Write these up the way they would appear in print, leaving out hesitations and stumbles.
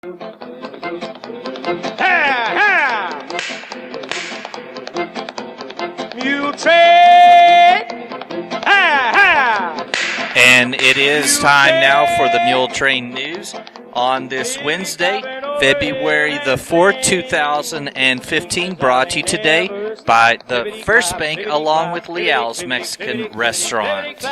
Muletrain! And it is time now for the Muletrain News on this Wednesday, February the 4th, 2015, brought to you today by the First Bank along with Leal's Mexican Restaurant.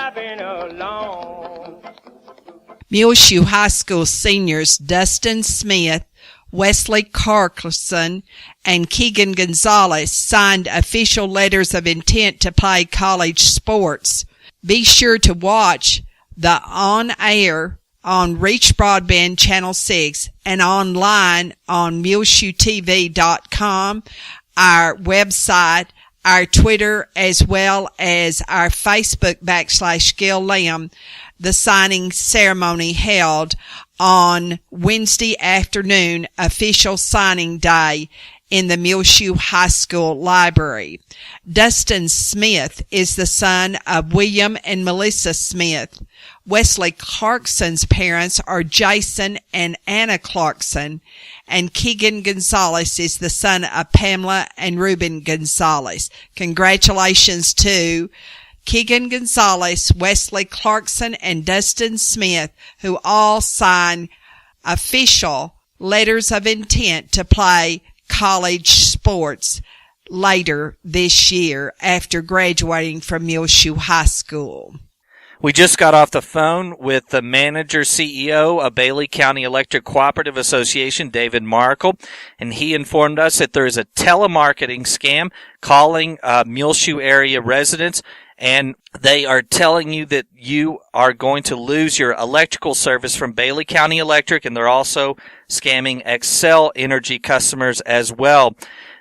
Muleshoe High School seniors Dustin Smith, Wesley Carlson, and Keegan Gonzalez signed official letters of intent to play college sports. Be sure to watch the on-air on Reach Broadband Channel 6 and online on muleshoetv.com, our website, our Twitter, as well as our Facebook /Gil Lamb. The signing ceremony held on Wednesday afternoon, official signing day in the Muleshoe High School Library. Dustin Smith is the son of William and Melissa Smith. Wesley Clarkson's parents are Jason and Anna Clarkson, and Keegan Gonzalez is the son of Pamela and Ruben Gonzalez. Congratulations to Keegan Gonzalez, Wesley Clarkson, and Dustin Smith, who all signed official letters of intent to play college sports later this year after graduating from Muleshoe High School. We just got off the phone with the manager CEO of Bailey County Electric Cooperative Association, David Markle, and he informed us that there is a telemarketing scam calling Muleshoe area residents, and they are telling you that you are going to lose your electrical service from Bailey County Electric, and they're also scamming Xcel Energy customers as well.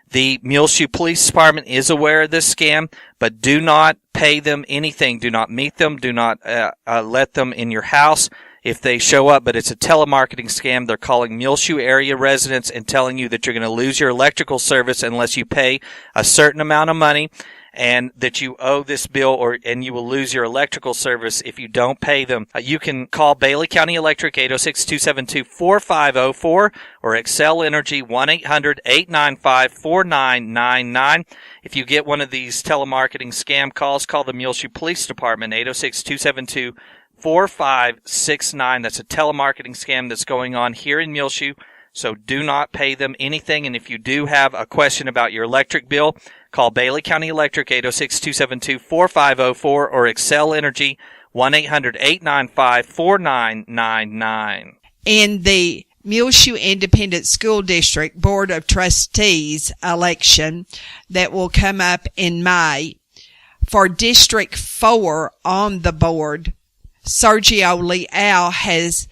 The Muleshoe Police Department is aware of this scam, but do not pay them anything. Do not meet them. Do not let them in your house if they show up. But it's a telemarketing scam. They're calling Muleshoe area residents and telling you that you're going to lose your electrical service unless you pay a certain amount of money, and that you owe this bill, and you will lose your electrical service if you don't pay them. You can call Bailey County Electric 806-272-4504 or Xcel Energy 1-800-895-4999. If you get one of these telemarketing scam calls, call the Muleshoe Police Department 806-272-4569. That's a telemarketing scam that's going on here in Muleshoe. So do not pay them anything. And if you do have a question about your electric bill, call Bailey County Electric 806-272-4504 or Xcel Energy 1-800-895-4999. In the Muleshoe Independent School District Board of Trustees election that will come up in May, for District 4 on the board, Sergio Leal has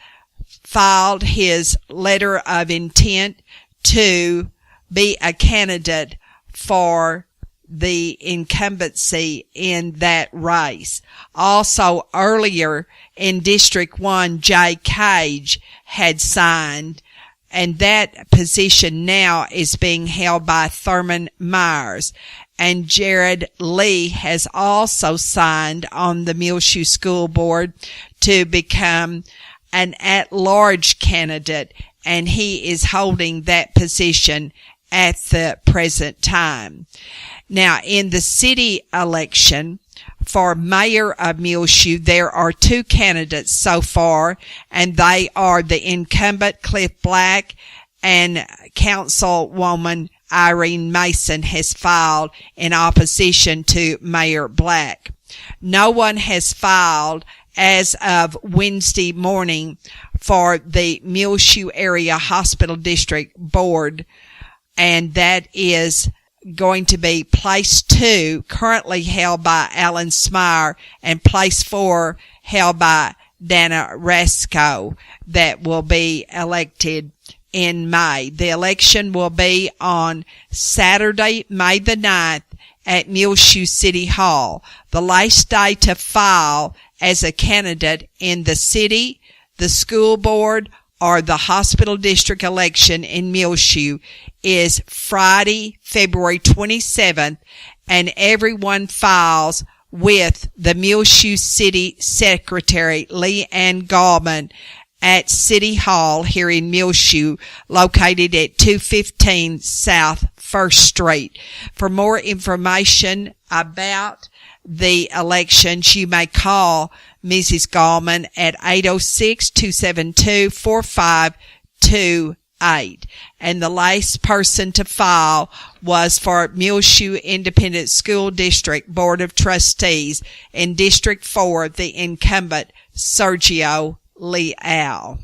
filed his letter of intent to be a candidate for the incumbency in that race. Also, earlier in District 1, Jay Cage had signed, and that position now is being held by Thurman Myers. And Jared Lee has also signed on the Muleshoe School Board to become an at-large candidate, and he is holding that position at the present time. Now, in the city election for mayor of Muleshoe, there are two candidates so far, and they are the incumbent Cliff Black and Councilwoman Irene Mason has filed in opposition to Mayor Black. No one has filed as of Wednesday morning for the Muleshoe Area Hospital District Board, and that is going to be place 2, currently held by Alan Smyer, and place 4 held by Dana Rasco, that will be elected in May. The election will be on Saturday, May the 9th at Muleshoe City Hall. The last day to file as a candidate in the city, the school board, or the hospital district election in Muleshoe is Friday, February 27th, and everyone files with the Muleshoe City Secretary, Lee Ann Gallman, at City Hall here in Muleshoe, located at 215 South 1st Street. For more information about the elections, you may call Mrs. Gallman at 806-272-4528. And the last person to file was for Muleshoe Independent School District Board of Trustees in District 4, the incumbent Sergio Leal.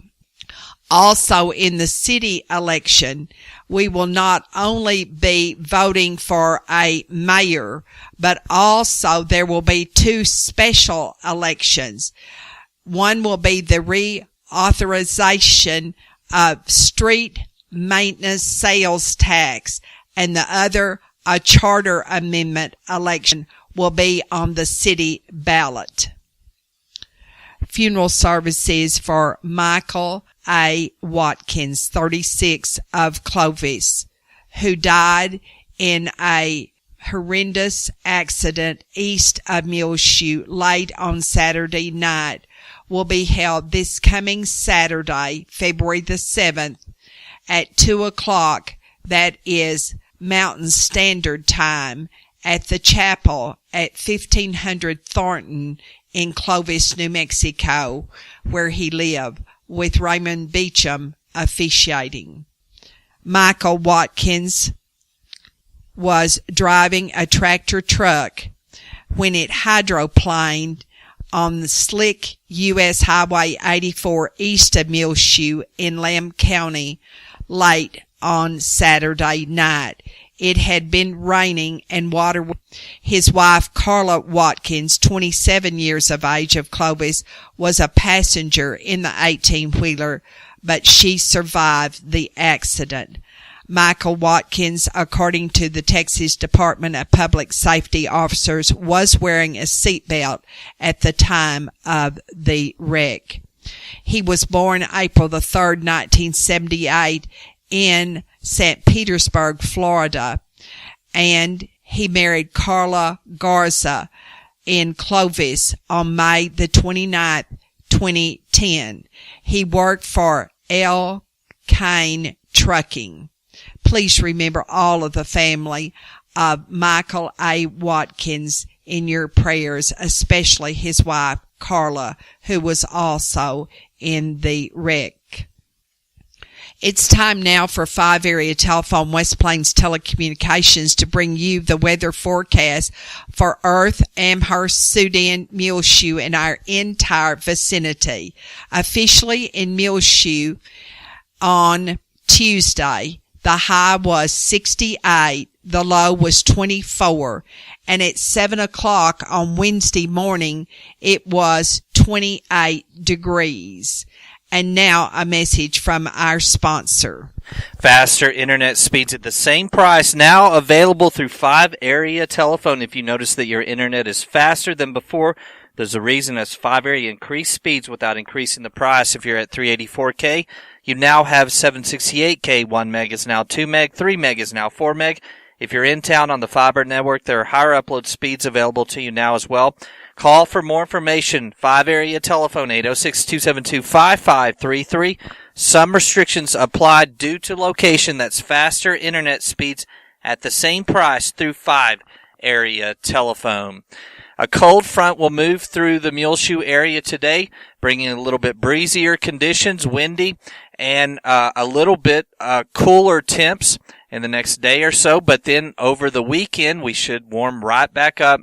Also, in the city election, we will not only be voting for a mayor, but also there will be two special elections. One will be the reauthorization of street maintenance sales tax, and the other, a charter amendment election, will be on the city ballot. Funeral services for Michael A. Watkins, 36, of Clovis, who died in a horrendous accident east of Muleshoe late on Saturday night, will be held this coming Saturday, February the 7th, at 2 o'clock, that is Mountain Standard Time, at the chapel at 1500 Thornton in Clovis, New Mexico, where he lived, with Raymond Beecham officiating. Michael Watkins was driving a tractor truck when it hydroplaned on the slick U.S. Highway 84 east of Muleshoe in Lamb County late on Saturday night. It had been raining and water. His wife, Carla Watkins, 27 years of age, of Clovis, was a passenger in the 18-wheeler, but she survived the accident. Michael Watkins, according to the Texas Department of Public Safety officers, was wearing a seatbelt at the time of the wreck. He was born April the 3rd, 1978, in St. Petersburg, Florida, and he married Carla Garza in Clovis on May the 29th, 2010. He worked for L. Kane Trucking. Please remember all of the family of Michael A. Watkins in your prayers, especially his wife, Carla, who was also in the wreck. It's time now for 5 Area Telephone West Plains Telecommunications to bring you the weather forecast for Earth, Amherst, Sudan, Muleshoe, and our entire vicinity. Officially in Muleshoe on Tuesday, the high was 68, the low was 24, and at 7 o'clock on Wednesday morning, it was 28 degrees. And now a message from our sponsor. Faster internet speeds at the same price, now available through 5 Area Telephone. If you notice that your internet is faster than before, there's a reason. As 5 Area increased speeds without increasing the price. If you're at 384K, you now have 768K. 1 meg is now 2 meg, 3 meg is now 4 meg. If you're in town on the fiber network, there are higher upload speeds available to you now as well. Call for more information. 5 Area Telephone, 806-272-5533. Some restrictions apply due to location. That's faster internet speeds at the same price through 5 Area Telephone. A cold front will move through the Muleshoe area today, bringing a little bit breezier conditions, windy, and a little bit cooler temps in the next day or so. But then over the weekend, we should warm right back up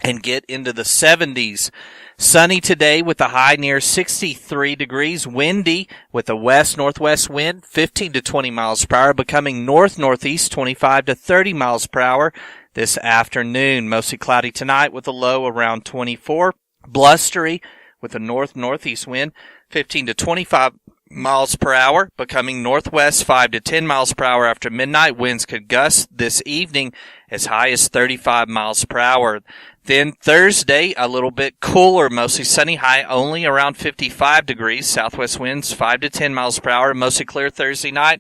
and get into the 70s. Sunny today with a high near 63 degrees. Windy with a west-northwest wind, 15 to 20 miles per hour, becoming north-northeast, 25 to 30 miles per hour this afternoon. Mostly cloudy tonight with a low around 24. Blustery with a north-northeast wind, 15 to 25 miles per hour, becoming northwest 5 to 10 miles per hour after midnight. Winds could gust this evening as high as 35 miles per hour. Then Thursday, a little bit cooler, mostly sunny, high only around 55 degrees. Southwest winds 5 to 10 miles per hour, mostly clear Thursday night,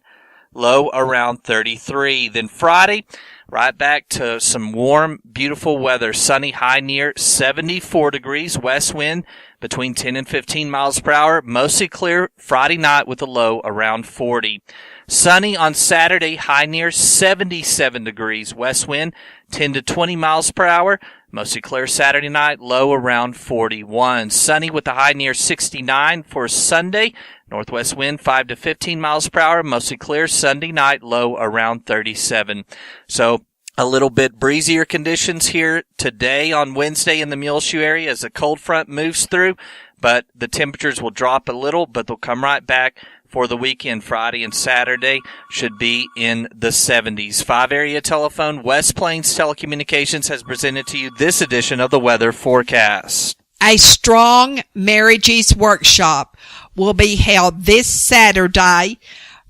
low around 33. Then Friday, right back to some warm, beautiful weather. Sunny, high near 74 degrees. West wind between 10 and 15 miles per hour. Mostly clear Friday night with a low around 40. Sunny on Saturday, high near 77 degrees. West wind 10 to 20 miles per hour. Mostly clear Saturday night, low around 41. Sunny with a high near 69 for Sunday. Northwest wind 5 to 15 miles per hour. Mostly clear Sunday night, low around 37. So a little bit breezier conditions here today on Wednesday in the Muleshoe area as the cold front moves through. But the temperatures will drop a little, but they'll come right back for the weekend. Friday and Saturday should be in the 70s. 5-area telephone, West Plains Telecommunications has presented to you this edition of the weather forecast. A strong marriages workshop will be held this Saturday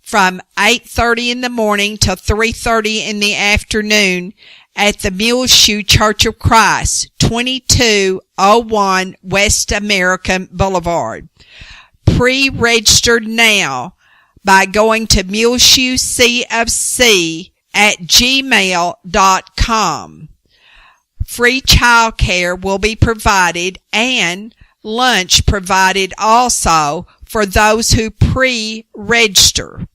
from 8:30 in the morning till 3:30 in the afternoon at the Muleshoe Church of Christ, 2201 West American Boulevard. Pre-registered now by going to muleshoecfc@gmail.com. Free childcare will be provided and lunch provided also for those who pre-register.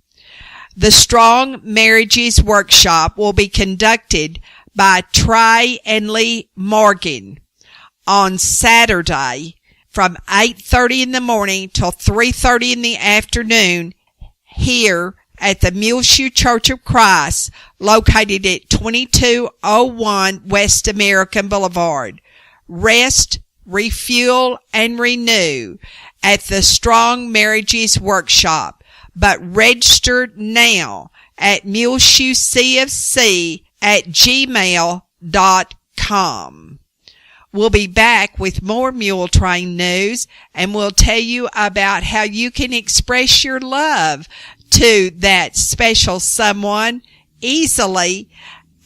The Strong Marriages Workshop will be conducted by Trey and Lee Morgan on Saturday from 8:30 in the morning till 3:30 in the afternoon here at the Muleshoe Church of Christ, located at 2201 West American Boulevard. Rest, refuel, and renew at the Strong Marriages Workshop, but register now at muleshoecfc@gmail.com. We'll be back with more Muletrain news, and we'll tell you about how you can express your love to that special someone easily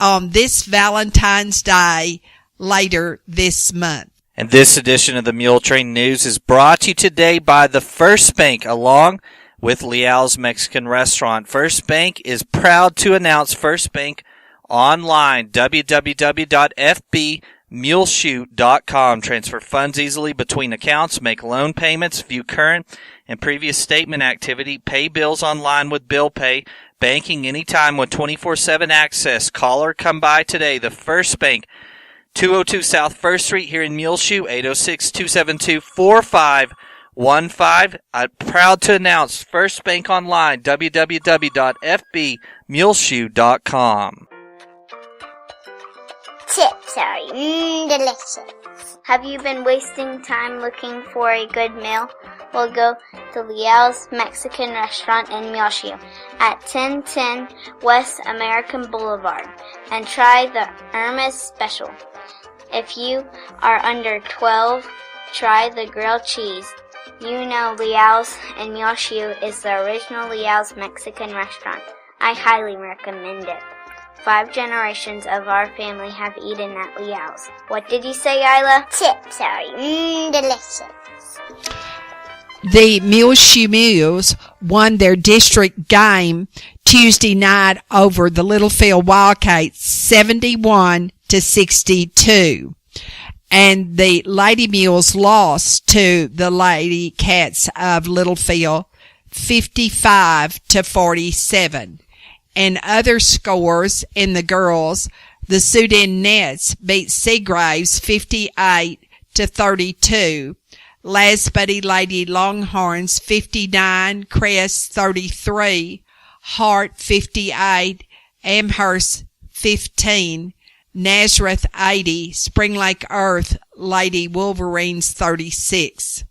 on this Valentine's Day later this month. And this edition of the Muletrain News is brought to you today by the First Bank, along with Leal's Mexican Restaurant. First Bank is proud to announce First Bank online, www.fbmuleshoe.com. Transfer funds easily between accounts, make loan payments, view current and previous statement activity, pay bills online with Bill Pay, banking anytime with 24/7 access. Call or come by today. The First Bank, 202 South 1st Street here in Muleshoe, 806-272-4515. I'm proud to announce First Bank online, www.fbmuleshoe.com. Chips are delicious. Have you been wasting time looking for a good meal? Well, go to Leal's Mexican Restaurant in Muleshoe at 1010 West American Boulevard and try the Irma's Special. If you are under 12, try the grilled cheese. You know Leal's in Muleshoe is the original Leal's Mexican restaurant. I highly recommend it. 5 generations of our family have eaten at Leal's. What did you say, Isla? Chips are delicious. The Muleshoe Mules won their district game Tuesday night over the Littlefield Wildcats 71-62. And the Lady Mules lost to the Lady Cats of Littlefield 55-47. And other scores in the girls, the Sudanettes beat Seagraves 58-32. Lasbuddy Lady Longhorns 59, Crest 33, Hart 58, Amherst 15, Nazareth 80, Spring Lake Earth Lady Wolverines 36,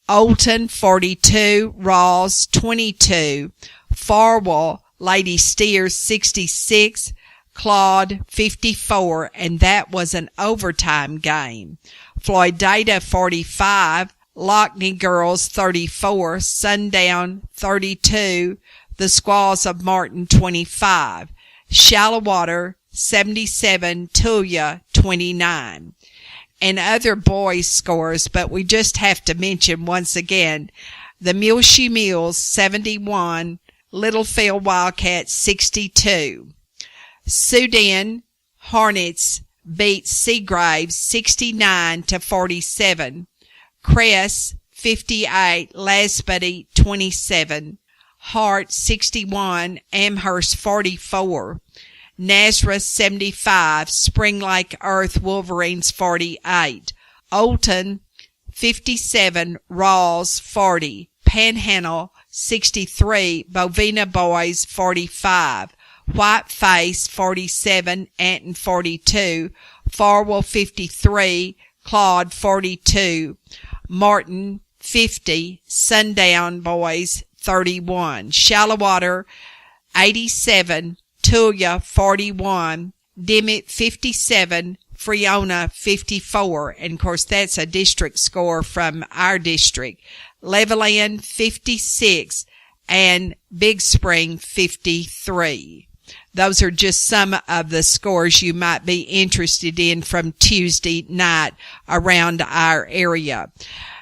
Olton 42, Rawls 22, Farwell Lady Steers 66, Claude 54, and that was an overtime game. Floydada 45, Lockney Girls 34, Sundown 32, the Squaws of Martin 25, Shallowater 77, Tulia 29. And other boys' scores, but we just have to mention once again, the Muleshoe Mules 71, Littlefield Wildcats 62. Sudan Hornets beat Seagraves 69-47. Cress 58, Lasbody 27, Hart 61, Amherst 44, Nazareth 75, Spring Lake Earth Wolverines 48, Olton 57, Rawls 40, Panhandle 63, Bovina Boys 45, Whiteface 47, Anton 42, Farwell 53, Claude 42, Martin 50, Sundown Boys 31, Shallowater 87, Tulia 41, Dimmitt 57, Freona 54, and of course that's a district score from our district. Levelland 56 and Big Spring 53. Those are just some of the scores you might be interested in from Tuesday night around our area.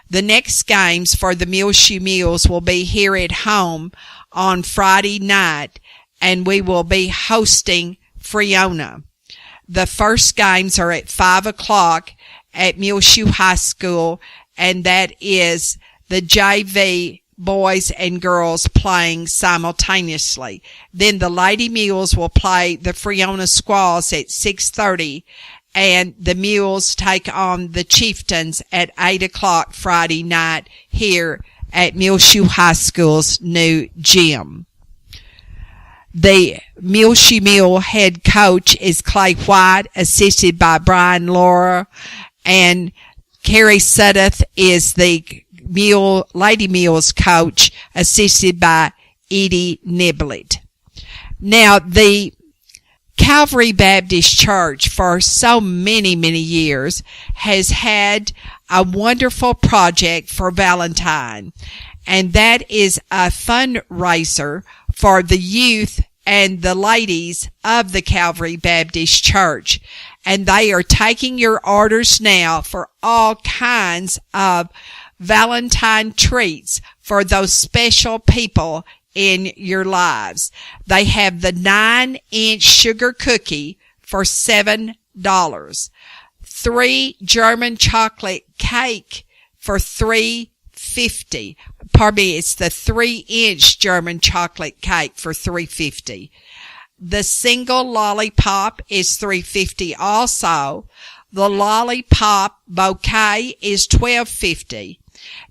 The next games for the Muleshoe Mules will be here at home on Friday night, and we will be hosting Freona. The first games are at 5 o'clock at Muleshoe High School, and that is the JV boys and girls playing simultaneously. Then the Lady Mules will play the Freona Squaws at 6:30, and the Mules take on the Chieftains at 8 o'clock Friday night here at Muleshoe High School's new gym. The Muleshoe Mule head coach is Clay White, assisted by Brian Laura, and Carrie Suddeth is the Lady Mules coach, assisted by Edie Niblett. Now, the Calvary Baptist Church for so many, many years has had a wonderful project for Valentine, and that is a fundraiser for the youth and the ladies of the Calvary Baptist Church. And they are taking your orders now for all kinds of Valentine treats for those special people in your lives. They have the 9-inch sugar cookie for $7. 3 German chocolate cake for $3.50. Pardon me, it's the 3-inch German chocolate cake for $3.50. The single lollipop is $3.50 also. The lollipop bouquet is $12.50.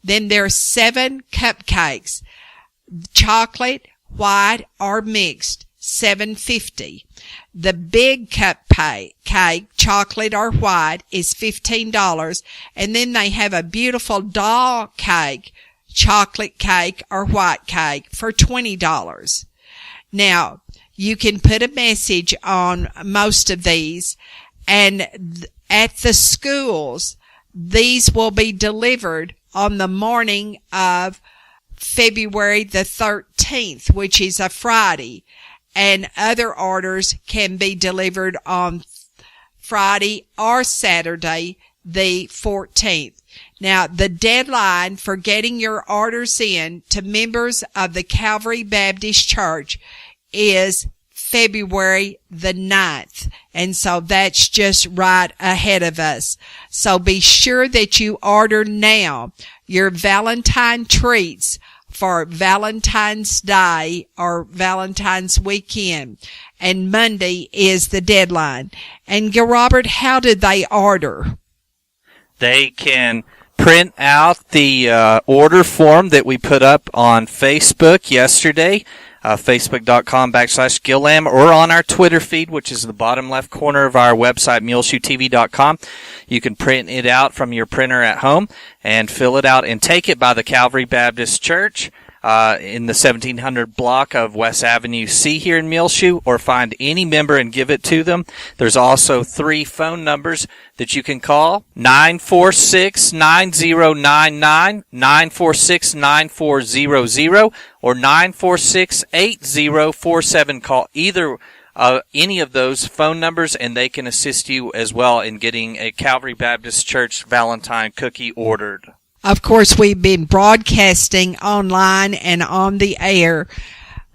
Then there's 7 cupcakes, chocolate, white, or mixed, $7.50. The big cake, chocolate or white, is $15. And then they have a beautiful doll cake, chocolate cake or white cake, for $20. Now, you can put a message on most of these, and at the schools, these will be delivered on the morning of February the 13th, which is a Friday, and other orders can be delivered on Friday or Saturday the 14th. Now, the deadline for getting your orders in to members of the Calvary Baptist Church is February the 9th. And so that's just right ahead of us. So be sure that you order now your Valentine treats for Valentine's Day or Valentine's weekend. And Monday is the deadline. And Robert, how did they order? They can print out the order form that we put up on Facebook yesterday. Facebook.com/Gillam, or on our Twitter feed, which is the bottom left corner of our website, MuleshoeTV.com. You can print it out from your printer at home and fill it out and take it by the Calvary Baptist Church in the 1700 block of West Avenue C here in Muleshoe, or find any member and give it to them. There's also 3 phone numbers that you can call: 946-9099, 946-9400, or 946-8047. Call either any of those phone numbers, and they can assist you as well in getting a Calvary Baptist Church Valentine cookie ordered. Of course, we've been broadcasting online and on the air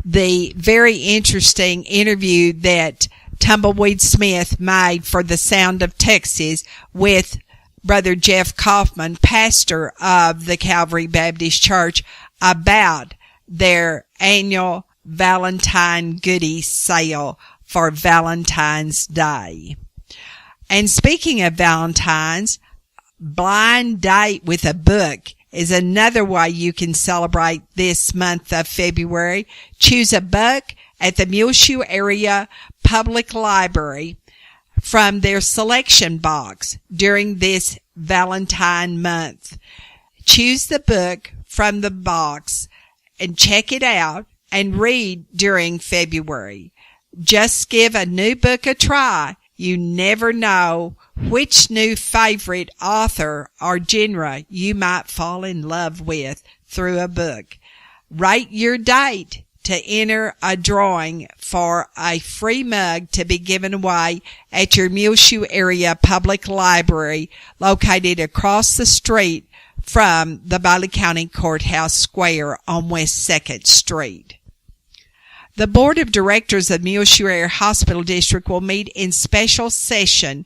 the very interesting interview that Tumbleweed Smith made for the Sound of Texas with Brother Jeff Kaufman, pastor of the Calvary Baptist Church, about their annual Valentine goodie sale for Valentine's Day. And speaking of Valentine's, blind date with a book is another way you can celebrate this month of February. Choose a book at the Muleshoe Area Public Library from their selection box during this Valentine month. Choose the book from the box and check it out and read during February. Just give a new book a try. You never know which new favorite author or genre you might fall in love with through a book. Write your date to enter a drawing for a free mug to be given away at your Muleshoe Area Public Library located across the street from the Bailey County Courthouse Square on West 2nd Street. The Board of Directors of Muleshoe Area Hospital District will meet in special session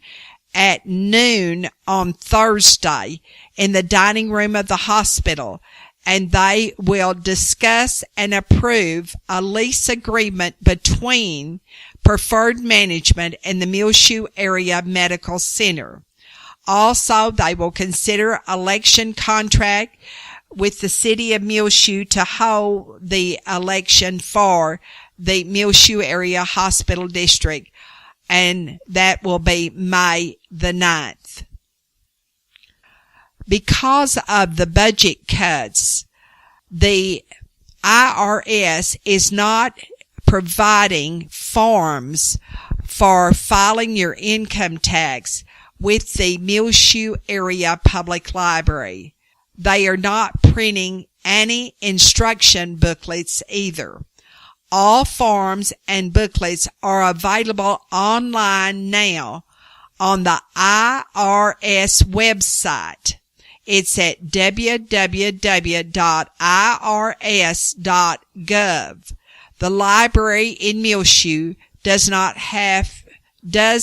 at noon on Thursday in the dining room of the hospital, and they will discuss and approve a lease agreement between Preferred Management and the Muleshoe Area Medical Center. Also, they will consider election contract with the City of Muleshoe to hold the election for the Muleshoe Area Hospital District, and that will be May the 9th. Because of the budget cuts, the IRS is not providing forms for filing your income tax with the Muleshoe Area Public Library. They are not printing any instruction booklets either. All forms and booklets are available online now on the IRS website. It's at www.irs.gov. The library in Muleshoe does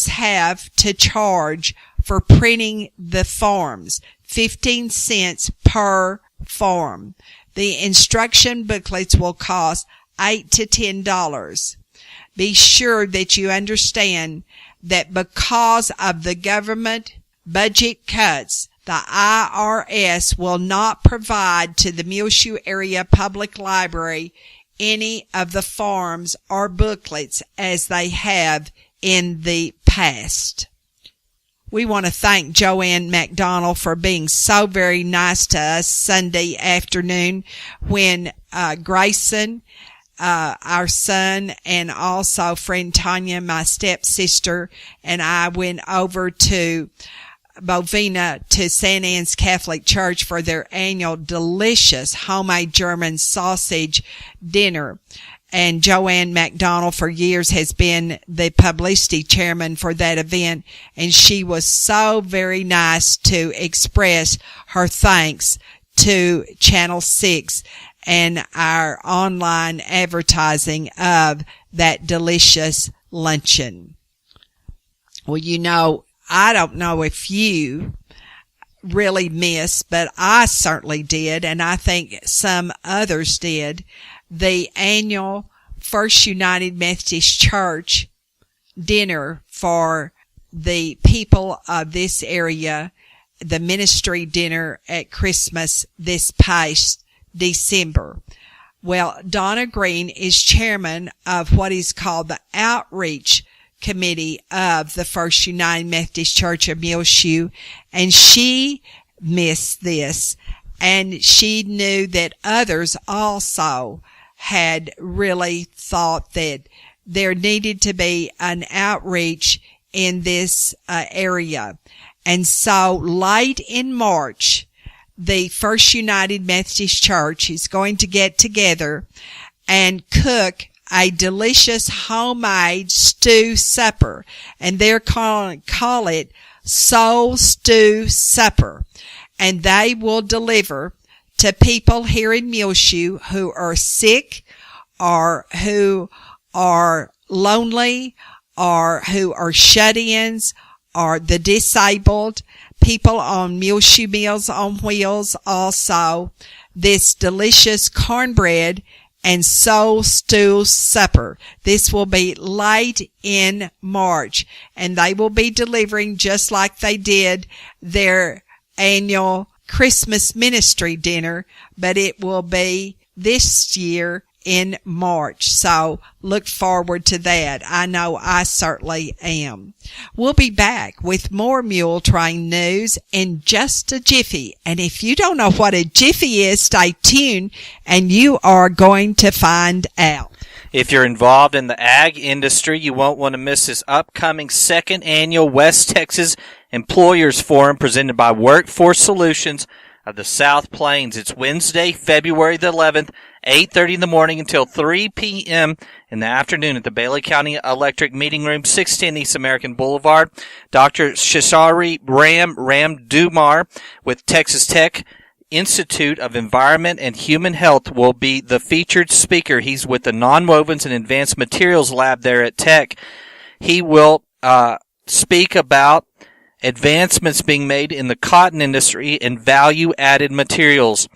have to charge for printing the forms, 15 cents per form. The instruction booklets will cost $8 to $10. Be sure that you understand that because of the government budget cuts, the IRS will not provide to the Muleshoe Area Public Library any of the forms or booklets as they have in the past. We want to thank Joanne McDonald for being so very nice to us Sunday afternoon when Grayson, our son, and also friend Tanya, my stepsister, and I went over to Bovina to St. Anne's Catholic Church for their annual delicious homemade German sausage dinner. And Joanne McDonald for years has been the publicity chairman for that event, and she was so very nice to express her thanks to Channel 6 and our online advertising of that delicious luncheon. Well, you know, I don't know if you really missed, but I certainly did, and I think some others did, the annual First United Methodist Church dinner for the people of this area, the ministry dinner at Christmas this past December. Well, Donna Green is chairman of what is called the Outreach Committee of the First United Methodist Church of Muleshoe, and she missed this, and she knew that others also had really thought that there needed to be an outreach in this area. And so late in March, the First United Methodist Church is going to get together and cook a delicious homemade stew supper, and they're call it Soul Stew Supper, and they will deliver to people here in Muleshoe who are sick or who are lonely or who are shut-ins or the disabled. People on Muleshoe Meals on Wheels also this delicious cornbread and soul stew supper. This will be late in March, and they will be delivering just like they did their annual Christmas ministry dinner, but it will be this year in March. So look forward to that. I know I certainly am. We'll be back with more Muletrain news in just a jiffy. And if you don't know what a jiffy is, stay tuned and you are going to find out. If you're involved in the ag industry, you won't want to miss this upcoming second annual West Texas Employers Forum presented by Workforce Solutions of the South Plains. It's Wednesday, February the 11th, 8:30 in the morning until 3 p.m. in the afternoon at the Bailey County Electric Meeting Room, 610 East American Boulevard. Dr. Shashari Ram Dumar with Texas Tech Institute of Environment and Human Health will be the featured speaker. He's with the Nonwovens and Advanced Materials Lab there at Tech. He will speak about advancements being made in the cotton industry and value-added materials.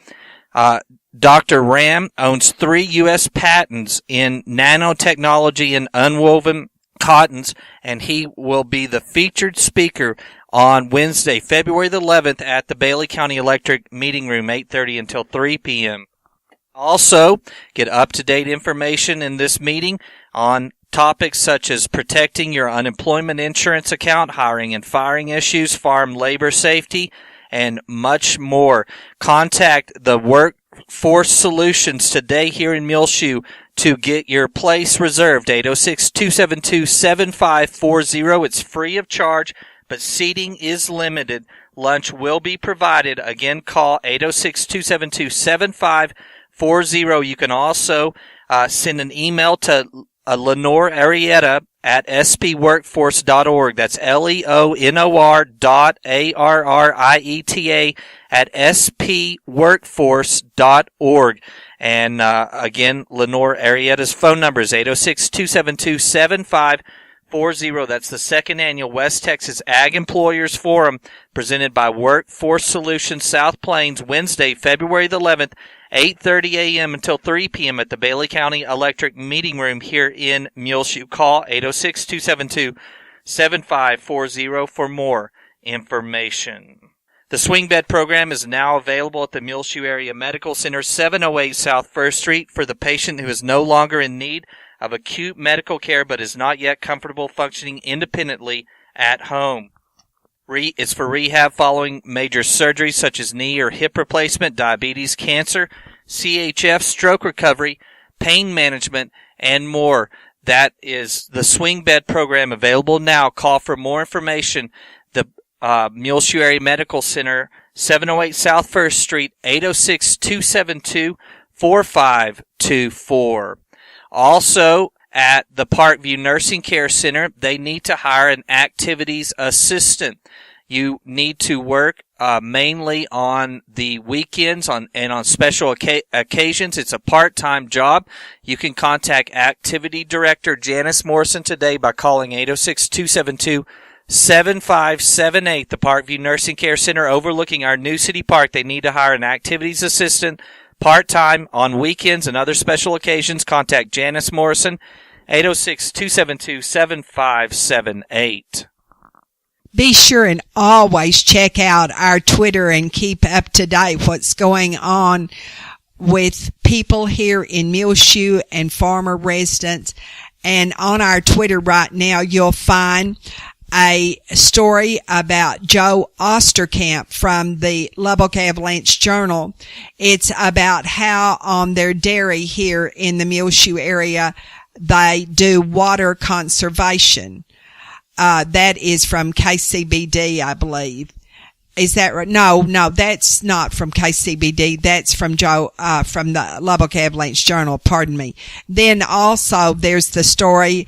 Dr. Ram owns 3 U.S. patents in nanotechnology and unwoven cottons, and he will be the featured speaker on Wednesday, February the 11th at the Bailey County Electric Meeting Room, 8:30 until 3 p.m. Also, get up-to-date information in this meeting on topics such as protecting your unemployment insurance account, hiring and firing issues, farm labor safety, and much more. Contact the Workforce Solutions today here in Muleshoe to get your place reserved. 806-272-7540. It's free of charge, but seating is limited. Lunch will be provided. Again, call 806-272-7540. You can also send an email to Lenore Arietta at spworkforce.org. That's LEONOR.ARRIETA at spworkforce.org. And again, Lenore Arietta's phone number is 806-272-7540. That's the second annual West Texas Ag Employers Forum presented by Workforce Solutions South Plains, Wednesday, February the 11th, 8:30 a.m. until 3 p.m. at the Bailey County Electric Meeting Room here in Muleshoe. Call 806-272-7540 for more information. The swing bed program is now available at the Muleshoe Area Medical Center, 708 South 1st Street, for the patient who is no longer in need of acute medical care but is not yet comfortable functioning independently at home. It's for rehab following major surgeries such as knee or hip replacement, diabetes, cancer, CHF, stroke recovery, pain management, and more. That is the swing bed program available now. Call for more information. The Muleshoe Area Medical Center, 708 South 1st Street, 806-272-4524. Also, at the Parkview Nursing Care Center, they need to hire an activities assistant. You need to work mainly on the weekends and on special occasions. It's a part-time job. You can contact Activity Director Janice Morrison today by calling 806-272-7578. The Parkview Nursing Care Center overlooking our new city park. They need to hire an activities assistant part-time on weekends and other special occasions. Contact Janice Morrison, 806-272-7578. Be sure and always check out our Twitter and keep up to date what's going on with people here in Muleshoe and farmer residents. And on our Twitter right now, you'll find a story about Joe Osterkamp from the Lubbock Avalanche Journal. It's about how on their dairy here in the Muleshoe area they do water conservation. That is from KCBD, I believe. Is that right? No, that's not from KCBD. That's from Joe, from the Lubbock Avalanche Journal, pardon me. Then also there's the story,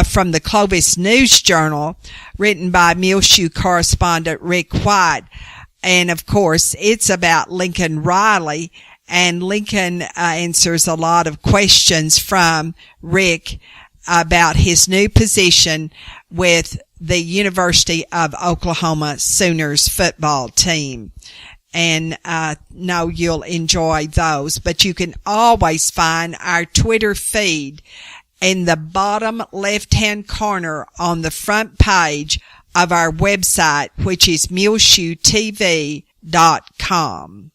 from the Clovis News Journal, written by Muleshoe correspondent Rick White. And of course, it's about Lincoln Riley, and Lincoln answers a lot of questions from Rick about his new position with the University of Oklahoma Sooners football team. And I know you'll enjoy those. But you can always find our Twitter feed in the bottom left-hand corner on the front page of our website, which is muleshoetv.com.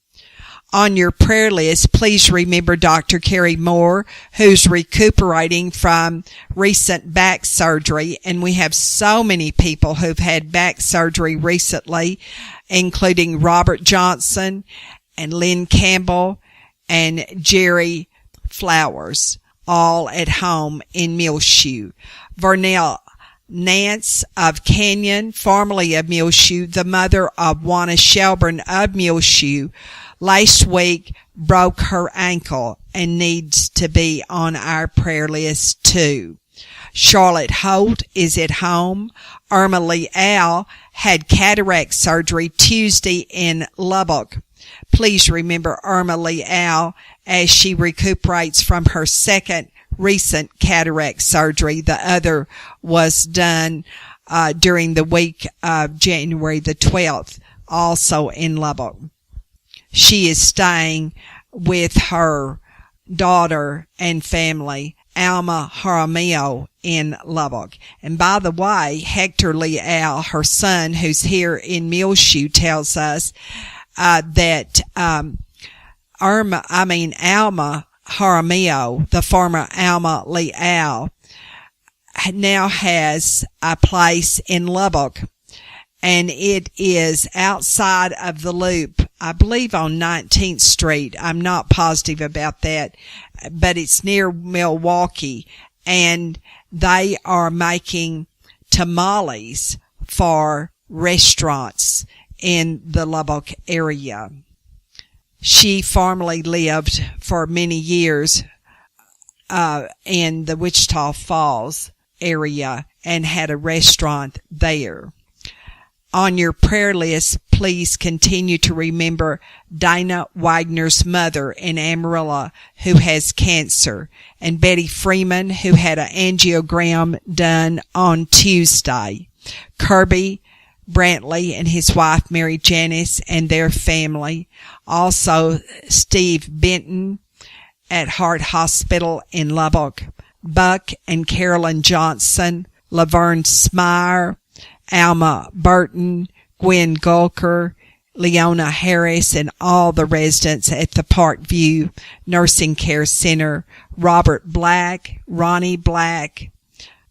On your prayer list, please remember Dr. Carrie Moore, who's recuperating from recent back surgery. And we have so many people who've had back surgery recently, including Robert Johnson and Lynn Campbell and Jerry Flowers, all at home in Muleshoe. Vernell Nance of Canyon, formerly of Muleshoe, the mother of Juana Shelburne of Muleshoe, last week broke her ankle and needs to be on our prayer list too. Charlotte Holt is at home. Irma Lee Al had cataract surgery Tuesday in Lubbock. Please remember Irma Lee Al as she recuperates from her second recent cataract surgery. The other was done during the week of January the 12th, also in Lubbock. She is staying with her daughter and family, Alma Jaramillo, in Lubbock. And by the way, Hector Leal, her son, who's here in Muleshoe, tells us that Alma Jaramillo, the former Alma Leal, now has a place in Lubbock, and it is outside of the Loop, I believe on 19th Street. I'm not positive about that, but it's near Milwaukee, and they are making tamales for restaurants in the Lubbock area. She formerly lived for many years in the Wichita Falls area and had a restaurant there. On your prayer list, please continue to remember Dana Wagner's mother in Amarillo, who has cancer, and Betty Freeman, who had an angiogram done on Tuesday. Kirby Brantley and his wife Mary Janice and their family. Also Steve Benton at Hart Hospital in Lubbock. Buck and Carolyn Johnson, Laverne Smyre, Alma Burton, Gwen Gulker, Leona Harris, and all the residents at the Parkview Nursing Care Center. Robert Black, Ronnie Black,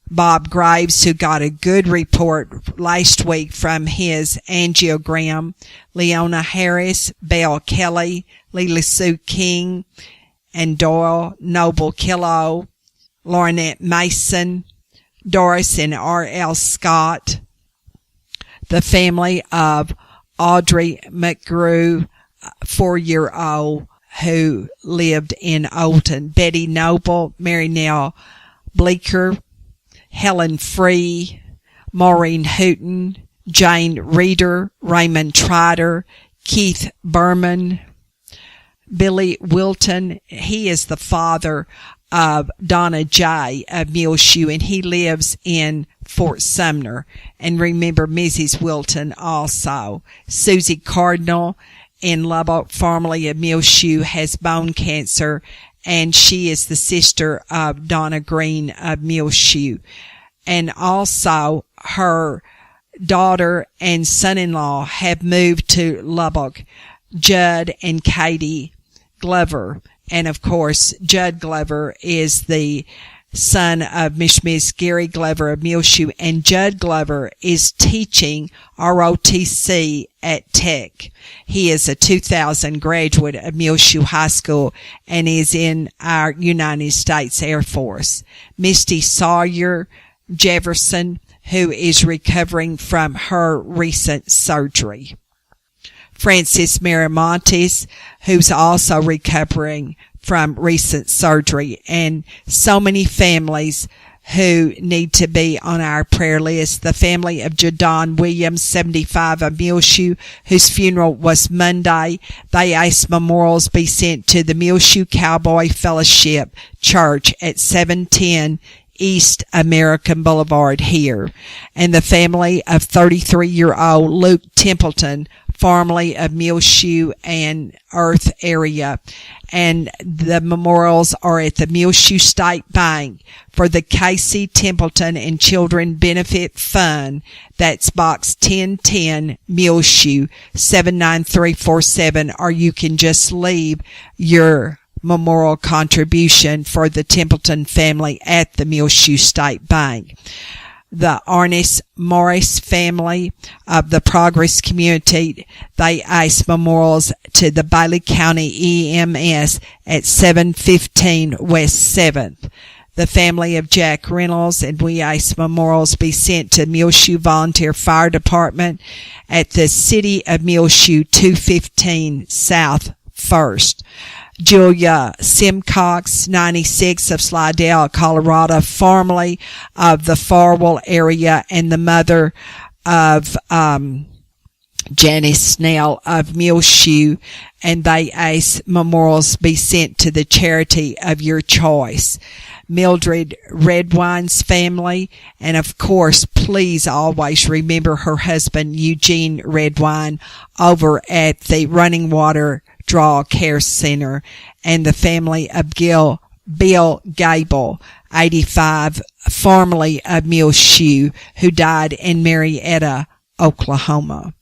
Bob Graves, who got a good report last week from his angiogram, Leona Harris, Belle Kelly, Lila Sue King, and Doyle Noble Killo, Lornette Mason, Doris and R.L. Scott, the family of Audrey McGrew, 4-year-old, who lived in Olton, Betty Noble, Mary Nell Bleeker, Helen Free, Maureen Hooten, Jane Reeder, Raymond Trotter, Keith Berman, Billy Wilton. He is the father of Donna J. of Muleshoe, and he lives in Fort Sumner. And remember Mrs. Wilton also. Susie Cardinal in Lubbock, formerly of Muleshoe, has bone cancer, and she is the sister of Donna Green of Muleshoe. And also her daughter and son-in-law have moved to Lubbock, Judd and Katie Glover. And of course, Judd Glover is the son of Miss Gary Glover of Muleshoe, and Judd Glover is teaching ROTC at Tech. He is a 2000 graduate of Muleshoe High School and is in our United States Air Force. Misty Sawyer Jefferson, who is recovering from her recent surgery. Francis Miramontes, who's also recovering from recent surgery, and so many families who need to be on our prayer list. The family of Jadon Williams, 75 of Muleshoe, whose funeral was Monday. They asked memorials be sent to the Muleshoe Cowboy Fellowship Church at 710 East American Boulevard here. And the family of 33-year-old Luke Templeton, formerly of Muleshoe and Earth area. And the memorials are at the Muleshoe State Bank for the Casey Templeton and Children Benefit Fund. That's Box 1010, Muleshoe, 79347, or you can just leave your memorial contribution for the Templeton family at the Muleshoe State Bank. The Arnis Morris family of the Progress community, they ask memorials to the Bailey County EMS at 715 West 7th. The family of Jack Reynolds, and we ask memorials be sent to Muleshoe Volunteer Fire Department at the City of Muleshoe, 215 South 1st. Julia Simcox, 96, of Slidell, Colorado, formerly of the Farwell area, and the mother of Janice Snell of Muleshoe, and they ask memorials be sent to the charity of your choice. Mildred Redwine's family, and of course, please always remember her husband, Eugene Redwine, over at the Running Water Draw Care Center, and the family of Bill Gable, 85, formerly of Muleshoe, who died in Marietta, Oklahoma.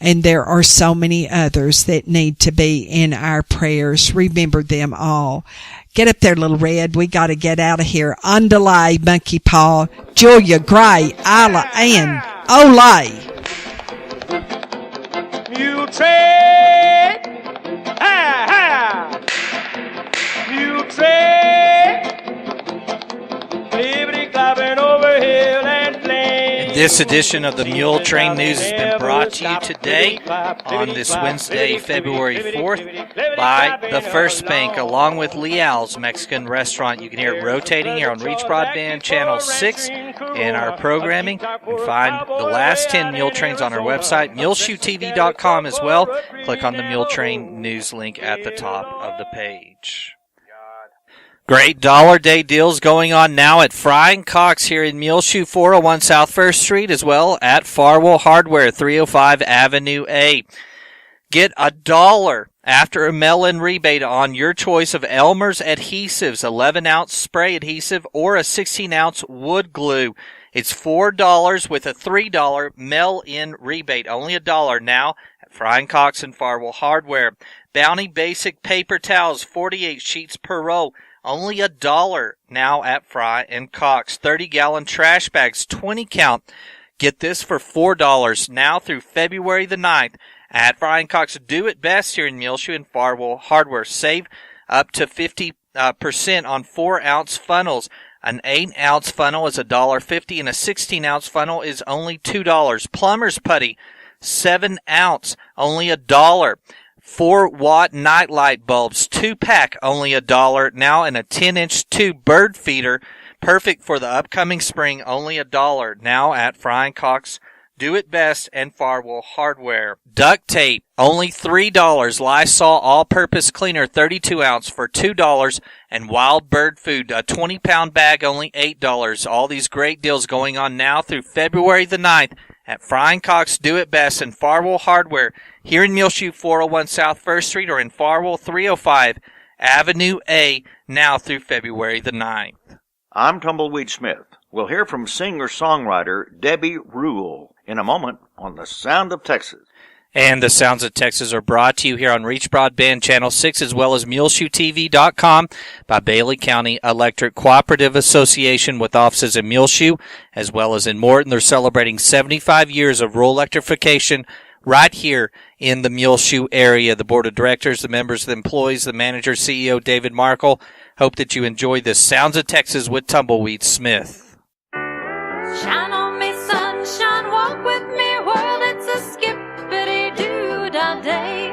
And there are so many others that need to be in our prayers. Remember them all. Get up there, Little Red. We got to get out of here. On delay, Monkey Paw, Julia Gray, Isla Ann, Olay. Muletrain, ha ha. Muletrain, liberty climbing over hill and plain. This edition of the Muletrain News has been brought to you today on this Wednesday, February 4th by the First Bank, along with Leal's Mexican Restaurant. You can hear it rotating here on Reach Broadband Channel 6 in our programming. You can find the last 10 Mule Trains on our website, muleshoetv.com as well. Click on the Muletrain News link at the top of the page. Great Dollar Day deals going on now at Fry & Cox here in Muleshoe, 401 South 1st Street, as well at Farwell Hardware, 305 Avenue A. Get $1 after a mail-in rebate on your choice of Elmer's adhesives, 11-ounce spray adhesive or a 16-ounce wood glue. It's $4 with a $3 mail-in rebate. Only $1 now at Fry & Cox and Farwell Hardware. Bounty Basic Paper Towels, 48 sheets per roll. Only $1 now at Fry & Cox. 30-gallon trash bags, 20 count. Get this for $4 now through February the 9th at Fry & Cox. Do it best here in Muleshoe and Farwell Hardware. Save up to 50% on 4-ounce funnels. An 8-ounce funnel is $1.50 and a 16-ounce funnel is only $2. Plumber's putty, 7-ounce, only $1. 4-watt nightlight bulbs, 2-pack, only $1 now, and a 10-inch tube bird feeder, perfect for the upcoming spring, only $1 now at Fry & Cox. Do it best and Farwell Hardware. Duct tape, only $3. Lysol all-purpose cleaner, 32-ounce for $2, and Wild Bird Food, a 20-pound bag, only $8. All these great deals going on now through February the 9th at Fry & Cox. Do it best and Farwell Hardware. Here in Muleshoe, 401 South 1st Street, or in Farwell, 305 Avenue A, now through February the 9th. I'm Tumbleweed Smith. We'll hear from singer-songwriter Debbie Rule in a moment on The Sound of Texas. And the Sounds of Texas are brought to you here on Reach Broadband Channel 6 as well as MuleshoeTV.com by Bailey County Electric Cooperative Association with offices in Muleshoe as well as in Morton. They're celebrating 75 years of rural electrification right here in the Muleshoe area. The board of directors, the members, the employees, the manager, CEO David Markle. Hope that you enjoy the Sounds of Texas with Tumbleweed Smith. Shine on me, sunshine, walk with me, world, it's a skippity-doo-dah day.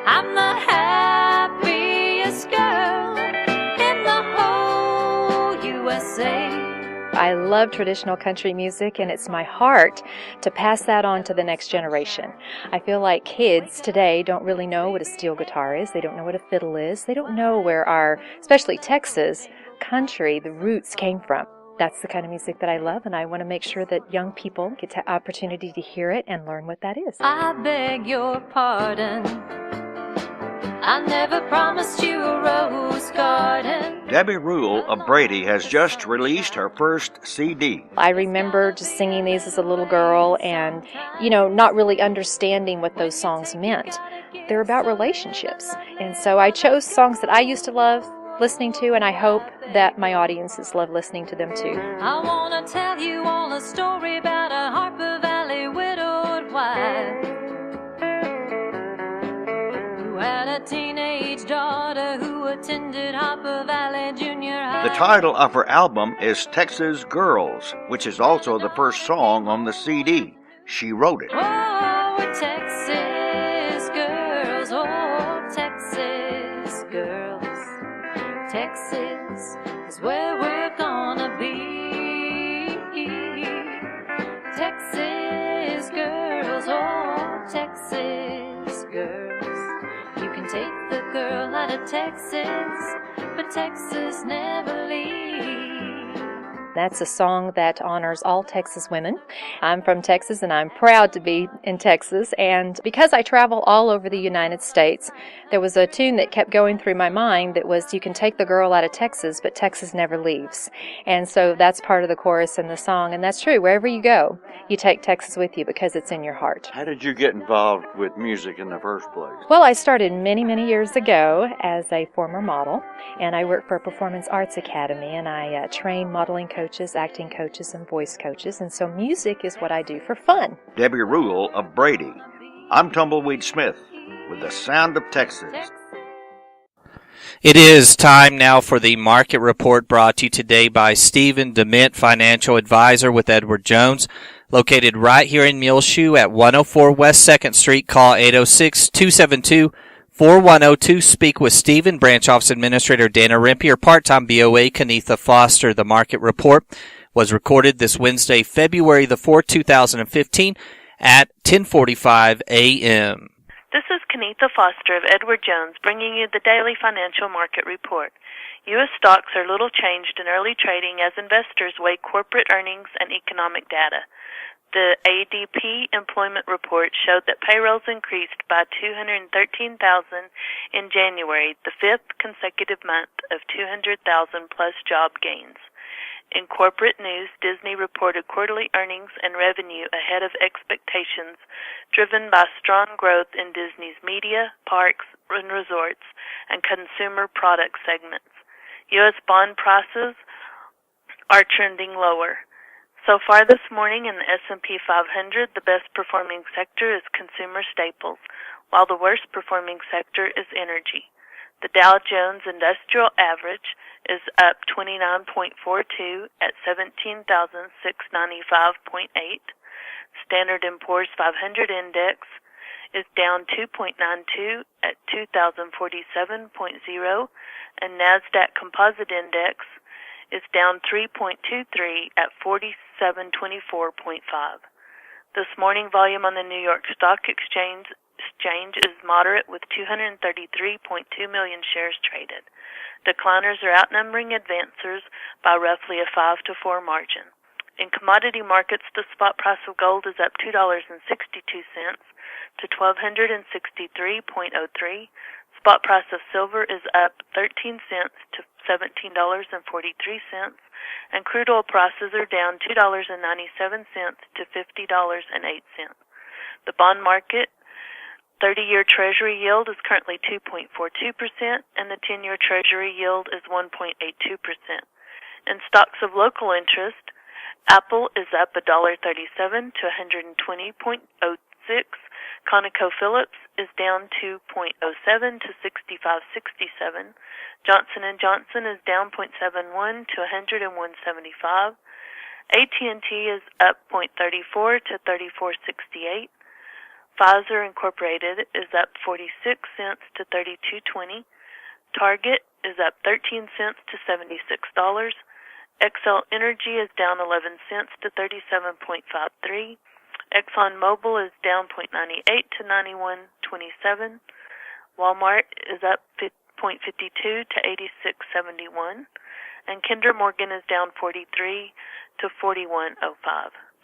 I'm the happiest girl in the whole USA. I love traditional country music, and it's my heart to pass that on to the next generation. I feel like kids today don't really know what a steel guitar is. They don't know what a fiddle is. They don't know where our, especially Texas, country the roots came from. That's the kind of music that I love, and I want to make sure that young people get the opportunity to hear it and learn what that is. I beg your pardon. I never promised you a rose garden. Debbie Rule of Brady has just released her first CD. I remember just singing these as a little girl and, not really understanding what those songs meant. They're about relationships. And so I chose songs that I used to love listening to, and I hope that my audiences love listening to them too. I want to tell you all a story about a Harper Valley widowed wife who had a teenage daughter who attended Harper Valley Junior High. The title of her album is Texas Girls, which is also the first song on the CD. She wrote it. Oh, we're Texas girls, oh, Texas girls. Texas is where we're gonna be. Texas girls, oh, Texas girls. You can take the girl out of Texas, but Texas never leaves. That's a song that honors all Texas women. I'm from Texas, and I'm proud to be in Texas. And because I travel all over the United States, there was a tune that kept going through my mind that was, you can take the girl out of Texas, but Texas never leaves. And so that's part of the chorus in the song. And that's true. Wherever you go, you take Texas with you because it's in your heart. How did you get involved with music in the first place? Well, I started many, many years ago as a former model, and I worked for a performance arts academy, and I train modeling coaches, acting coaches, and voice coaches, and so music is what I do for fun. Debbie Rule of Brady. I'm Tumbleweed Smith with the sound of Texas. It is time now for the market report brought to you today by Stephen DeMint, financial advisor with Edward Jones, located right here in Muleshoe at 104 West 2nd Street. Call 806-272-4102. Speak with Stephen. Branch Office Administrator Dana Rempe or part-time BOA Kenitha Foster. The market report was recorded this Wednesday, February the 4th, 2015 at 10:45 a.m. This is Kenitha Foster of Edward Jones bringing you the daily financial market report. U.S. stocks are little changed in early trading as investors weigh corporate earnings and economic data. The ADP employment report showed that payrolls increased by 213,000 in January, the fifth consecutive month of 200,000 plus job gains. In corporate news, Disney reported quarterly earnings and revenue ahead of expectations, driven by strong growth in Disney's media, parks, and resorts, and consumer product segments. U.S. bond prices are trending lower. So far this morning in the S&P 500, the best performing sector is consumer staples, while the worst performing sector is energy. The Dow Jones Industrial Average is up 29.42 at 17,695.8. Standard & Poor's 500 Index is down 2.92 at 2,047.0, and NASDAQ Composite Index is down 3.23 at 4724.5. This morning volume on the New York Stock Exchange is moderate with 233.2 million shares traded. Decliners are outnumbering advancers by roughly a 5-4 margin. In commodity markets, the spot price of gold is up $2.62 to $1,263.03. Spot price of silver is up 13 cents to $17.43, and crude oil prices are down $2.97 to $50.08. The bond market 30-year Treasury yield is currently 2.42%, and the 10-year Treasury yield is 1.82%. In stocks of local interest, Apple is up $1.37 to $120.06. ConocoPhillips is down 2.07 to $65.67. Johnson & Johnson is down 0.71 to $101.75. AT&T is up 0.34 to $34.68. Pfizer Incorporated is up 46 cents to $32.20. Target is up 13 cents to $76. Xcel Energy is down 11 cents to 37.53. ExxonMobil is down 0.98 to 91.27. Walmart is up 0.52 to 86.71. and Kinder Morgan is down 43 to 41.05.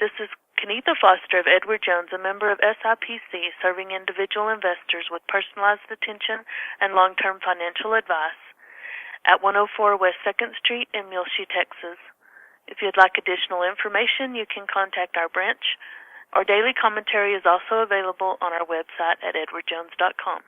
This is Kenetha Foster of Edward Jones, a member of SIPC, serving individual investors with personalized attention and long-term financial advice at 104 West 2nd Street in Muleshoe, Texas. If you'd like additional information, you can contact our branch. Our daily commentary is also available on our website at edwardjones.com.